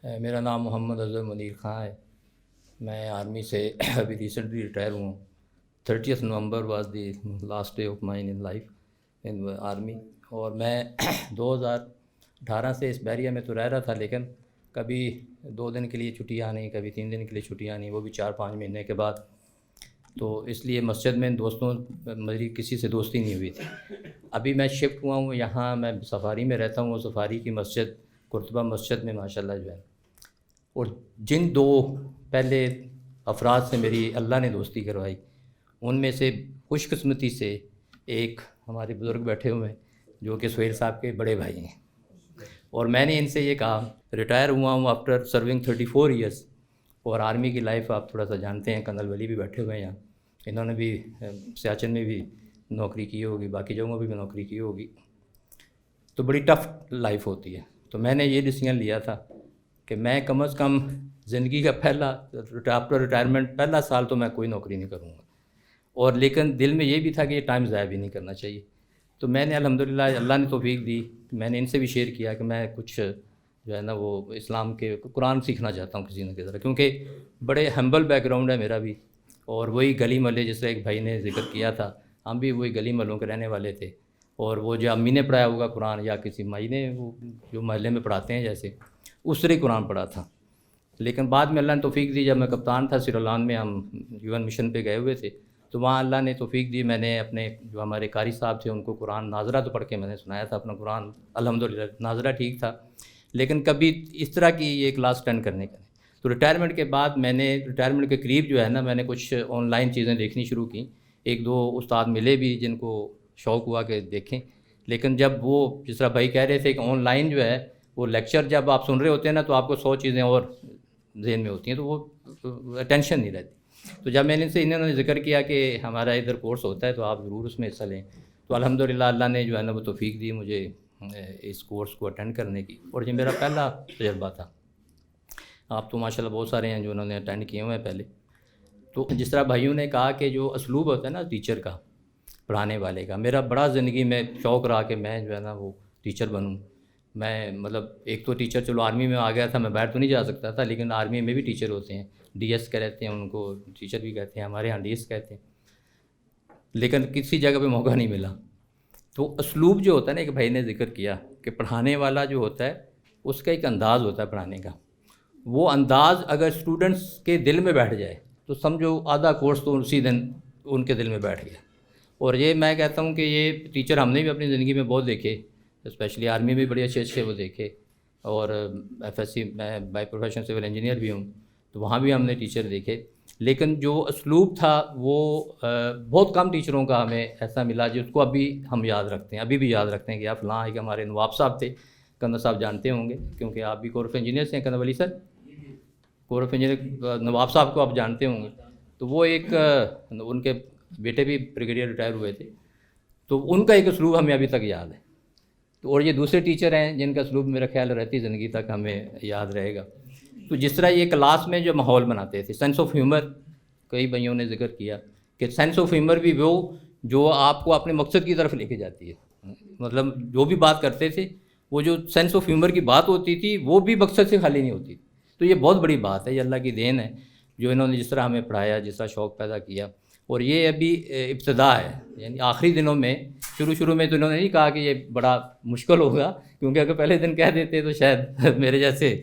میرا نام محمد اظہر منیر خان ہے۔ میں آرمی سے ابھی ریسنٹلی ریٹائر ہوا ہوں۔ 30 نومبر was the last day of mine in life in army. اور میں 2018 سے اس بحریہ میں تو رہ رہا تھا، لیکن کبھی 2 دن کے لیے چھٹیاں آنی، کبھی 3 دن کے لیے چھٹیاں آنی، وہ بھی 4-5 مہینے کے بعد۔ تو اس لیے مسجد میں دوستوں میری کسی سے دوستی نہیں ہوئی تھی۔ ابھی میں شفٹ ہوا ہوں یہاں، میں سفاری میں رہتا ہوں، وہ سفاری کی مسجد قرطبہ مسجد میں ماشاءاللہ جو ہے، اور جن 2 پہلے افراد سے میری اللہ نے دوستی کروائی، ان میں سے خوش قسمتی سے ایک ہمارے بزرگ بیٹھے ہوئے ہیں جو کہ سہیل صاحب کے بڑے بھائی ہیں، اور میں نے ان سے یہ کہا، ریٹائر ہوا ہوں آفٹر سرونگ 34 ایئرس، اور آرمی کی لائف آپ تھوڑا سا جانتے ہیں، کنل ولی بھی بیٹھے ہوئے ہیں یہاں، انہوں نے بھی سیاچن میں بھی نوکری کی ہوگی، باقی جگہوں بھی نوکری کی ہوگی، تو بڑی ٹف لائف ہوتی ہے۔ تو میں نے یہ ڈیسیژن لیا تھا کہ میں کم از کم زندگی کا آفٹر ریٹائرمنٹ پہلا سال تو میں کوئی نوکری نہیں کروں گا، اور لیکن دل میں یہ بھی تھا کہ یہ ٹائم ضائع بھی نہیں کرنا چاہیے۔ تو میں نے الحمدللہ اللہ نے توفیق دی، میں نے ان سے بھی شیئر کیا کہ میں کچھ جو ہے نا وہ اسلام کے قرآن سیکھنا چاہتا ہوں کسی نہ کسی طرح، کیونکہ بڑے ہمبل بیک گراؤنڈ ہے میرا بھی، اور وہی گلی محلے جس طرح ایک بھائی نے ذکر کیا تھا، ہم بھی وہی گلی محلوں کے رہنے والے تھے، اور وہ جو امی نے پڑھایا ہوگا قرآن یا کسی مائی نے وہ جو محلے میں پڑھاتے ہیں جیسے اس طرح قرآن پڑھا تھا۔ لیکن بعد میں اللہ نے توفیق دی، جب میں کپتان تھا سیرالان میں، ہم UN مشن پہ گئے ہوئے تھے، تو وہاں اللہ نے توفیق دی، میں نے اپنے جو ہمارے قاری صاحب تھے ان کو قرآن ناظرہ تو پڑھ کے میں نے سنایا تھا اپنا قرآن، الحمدللہ ناظرہ ٹھیک تھا، لیکن کبھی اس طرح کی یہ کلاس اٹینڈ کرنے کا نہیں۔ تو ریٹائرمنٹ کے بعد میں نے ریٹائرمنٹ کے قریب جو ہے نا میں نے کچھ آن لائن چیزیں دیکھنی شروع کی، 1-2 استاد ملے بھی جن کو شوق ہوا کہ دیکھیں، لیکن جب وہ جس طرح بھائی کہہ رہے تھے کہ آن لائن جو ہے وہ لیکچر جب آپ سن رہے ہوتے ہیں نا تو آپ کو 100 چیزیں اور ذہن میں ہوتی ہیں، تو وہ اٹینشن نہیں رہتی۔ تو جب میں نے انہوں نے ذکر کیا کہ ہمارا ادھر کورس ہوتا ہے تو آپ ضرور اس میں حصہ لیں، تو الحمدللہ اللہ نے جو ہے نا وہ توفیق دی مجھے اس کورس کو اٹینڈ کرنے کی، اور یہ میرا پہلا تجربہ تھا۔ آپ تو ماشاءاللہ بہت سارے ہیں جو انہوں نے اٹینڈ کیے ہوئے ہیں پہلے۔ تو جس طرح بھائیوں نے کہا کہ جو اسلوب ہوتا ہے نا ٹیچر کا، پڑھانے والے کا، میرا بڑا زندگی میں شوق رہا کہ میں جو ہے نا وہ ٹیچر بنوں۔ میں مطلب ایک تو ٹیچر چلو آرمی میں آ گیا تھا، میں باہر تو نہیں جا سکتا تھا، لیکن آرمی میں بھی ٹیچر ہوتے ہیں، DS کہتے ہیں ان کو، ٹیچر بھی کہتے ہیں، ہمارے ہاں DS کہتے ہیں، لیکن کسی جگہ پہ موقع نہیں ملا۔ تو اسلوب جو ہوتا ہے نا، ایک بھائی نے ذکر کیا کہ پڑھانے والا جو ہوتا ہے اس کا ایک انداز ہوتا ہے پڑھانے کا، وہ انداز اگر اسٹوڈنٹس کے دل میں بیٹھ جائے تو سمجھو آدھا کورس تو اسی دن ان کے دل میں بیٹھ گیا۔ اور یہ میں کہتا ہوں کہ یہ ٹیچر ہم نے بھی اپنی زندگی میں بہت دیکھے، اسپیشلی آرمی میں بڑے اچھے وہ دیکھے، اور FSC میں بائی پروفیشن سول انجینئر بھی ہوں، تو وہاں بھی ہم نے ٹیچر دیکھے، لیکن جو اسلوب تھا وہ بہت کم ٹیچروں کا ہمیں ایسا ملا جس کو ابھی ہم یاد رکھتے ہیں، ابھی بھی یاد رکھتے ہیں کہ آپ فلاں ایک ہمارے نواب صاحب تھے، کنر صاحب جانتے ہوں گے کیونکہ آپ بھی کورس آف انجینئر سے ہیں، کنر ولی سر کورس آف انجینئر، نواب صاحب کو آپ جانتے ہوں گے، تو وہ ایک ان کے بیٹے بھی بریگیڈیئر ریٹائر ہوئے تھے، تو ان کا ایک اسلوب ہمیں ابھی تک یاد ہے۔ تو اور یہ دوسرے ٹیچر ہیں جن کا اسلوب میرا خیال رہتی زندگی تک ہمیں یاد رہے گا۔ تو جس طرح یہ کلاس میں جو ماحول بناتے تھے، سینس آف ہیومر، کئی بھائیوں نے ذکر کیا کہ سینس آف ہیومر بھی وہ جو آپ کو اپنے مقصد کی طرف لے کے جاتی ہے، مطلب جو بھی بات کرتے تھے وہ جو سینس آف ہیومر کی بات ہوتی تھی وہ بھی مقصد سے خالی نہیں ہوتی، تو یہ بہت بڑی بات ہے، یہ اللہ کی دین ہے جو انہوں نے جس طرح ہمیں پڑھایا، جس طرح شوق پیدا کیا، اور یہ ابھی ابتدا ہے، یعنی آخری دنوں میں، شروع میں تو انہوں نے نہیں کہا کہ یہ بڑا مشکل ہوگا، کیونکہ اگر پہلے دن کہہ دیتے تو شاید میرے جیسے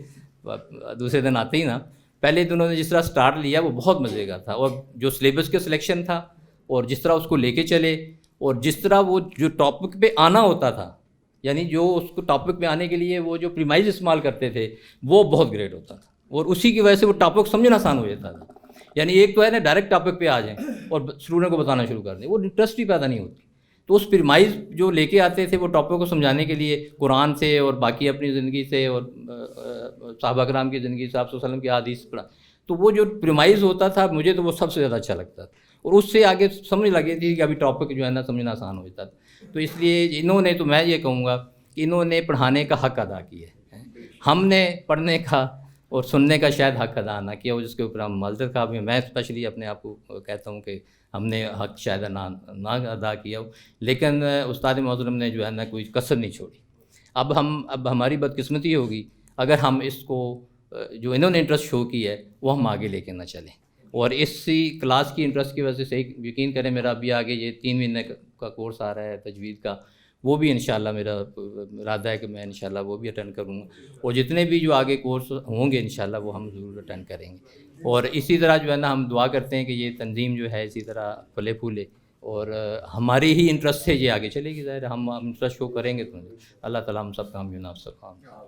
دوسرے دن آتے ہی نا۔ پہلے دنوں نے جس طرح سٹارٹ لیا وہ بہت مزے کا تھا، اور جو سلیبس کے سلیکشن تھا اور جس طرح اس کو لے کے چلے، اور جس طرح وہ جو ٹاپک پہ آنا ہوتا تھا، یعنی جو اس کو ٹاپک پہ آنے کے لیے وہ جو پریمائز استعمال کرتے تھے وہ بہت گریٹ ہوتا تھا، اور اسی کی وجہ سے وہ ٹاپک سمجھنا آسان ہو جاتا تھا۔ یعنی ایک تو ہے نا ڈائریکٹ ٹاپک پہ آ جائیں اور اسٹوڈنٹ کو بتانا شروع کر دیں، وہ انٹرسٹ ہی پیدا نہیں ہوتی، تو اس پریمائز جو لے کے آتے تھے وہ ٹاپک کو سمجھانے کے لیے قرآن سے اور باقی اپنی زندگی سے اور صحابہ کرام کی زندگی سے، آپ صلی اللہ علیہ وسلم کی حدیث پڑھا، تو وہ جو پریمائز ہوتا تھا مجھے تو وہ سب سے زیادہ اچھا لگتا تھا، اور اس سے آگے سمجھ لگی تھی کہ ابھی ٹاپک جو ہے نا سمجھنا آسان ہو جاتا تھا۔ تو اس لیے انہوں نے، تو میں یہ کہوں گا کہ انہوں نے پڑھانے کا حق ادا کیا ہے، ہم نے پڑھنے کا اور سننے کا شاید حق ادا نہ کیا ہو، جس کے اوپر ہم معذرت خواہ ہیں، میں اسپیشلی اپنے آپ کو کہتا ہوں کہ ہم نے حق شاید نہ ادا کیا ہو، لیکن استاد معظم نے جو ہے نا کوئی کسر نہیں چھوڑی۔ اب ہماری بدقسمتی ہوگی اگر ہم اس کو جو انہوں نے انٹرسٹ شو کیا ہے وہ ہم آگے لے کے نہ چلیں، اور اسی کلاس کی انٹرسٹ کی وجہ سے یقین کریں میرا ابھی آگے یہ 3 مہینے کا کورس آ رہا ہے تجوید کا، وہ بھی انشاءاللہ میرا ارادہ ہے کہ میں انشاءاللہ وہ بھی اٹینڈ کروں گا، اور جتنے بھی جو آگے کورس ہوں گے انشاءاللہ وہ ہم ضرور اٹینڈ کریں گے، اور اسی طرح جو ہے نا ہم دعا کرتے ہیں کہ یہ تنظیم جو ہے اسی طرح پھلے پھولے، اور ہماری ہی انٹرسٹ سے یہ آگے چلے گی، ظاہر ہے ہم انٹرسٹ شو کریں گے تو اللہ تعالیٰ ہم سب کامیاب سب کام